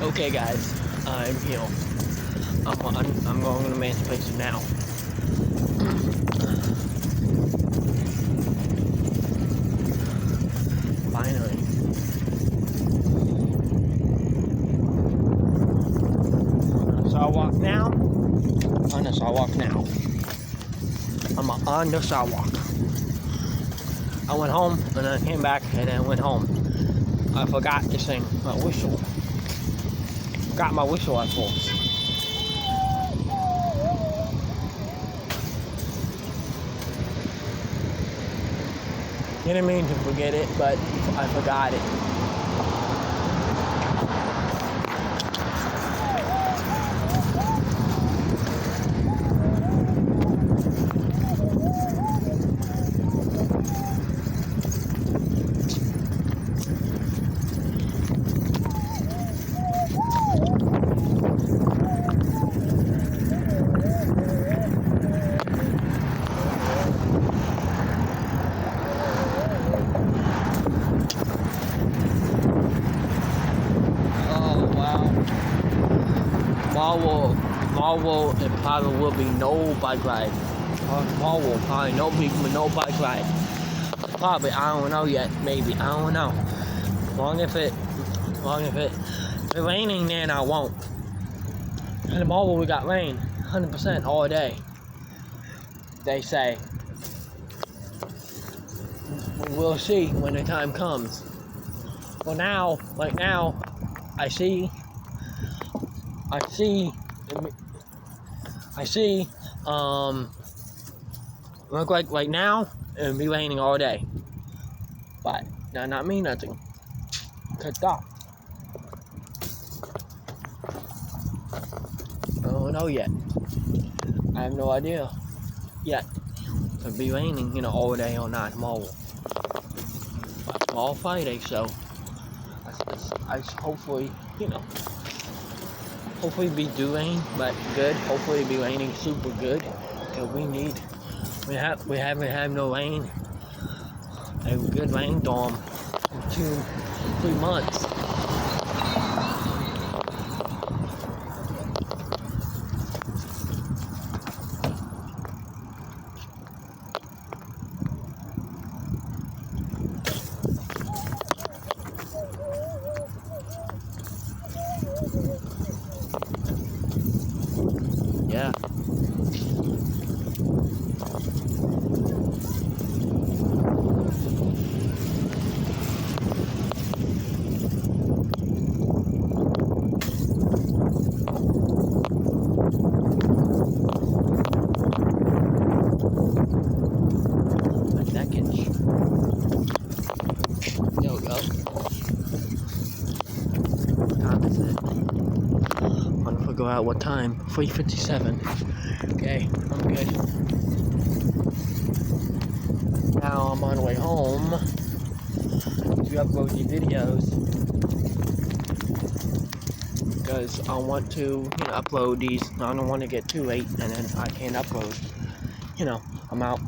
Okay, guys, I'm here. I'm going to emancipation now. Finally. So I walk now. On the sidewalk now. I'm on the sidewalk. I went home and then came back and then went home. I forgot to sing my whistle. Got my whistle at force. Didn't mean to forget it, but I forgot it. Tomorrow it probably will be no bike ride. Tomorrow probably no bike ride. Probably, I don't know yet. Maybe, I don't know. Long if it's raining, then I won't. And tomorrow we got rain, 100% all day. They say. We'll see when the time comes. Well, now, right now, I see. Look like right now, it'll be raining all day. But, that not mean nothing. Cut off. I don't know yet. I have no idea yet. It'll be raining, all day or not tomorrow. But tomorrow Friday, so I hopefully, hopefully be rain, but good. Hopefully it be raining super good. Cause we haven't had no rain. A good rainstorm in 2-3 months. Yeah. There we go. Time is it? I'm gonna figure out what time. 3:57. Okay, I'm good. Now I'm on the way home to upload the videos because I want to upload these. I don't want to get too late and then I can't upload. I'm out.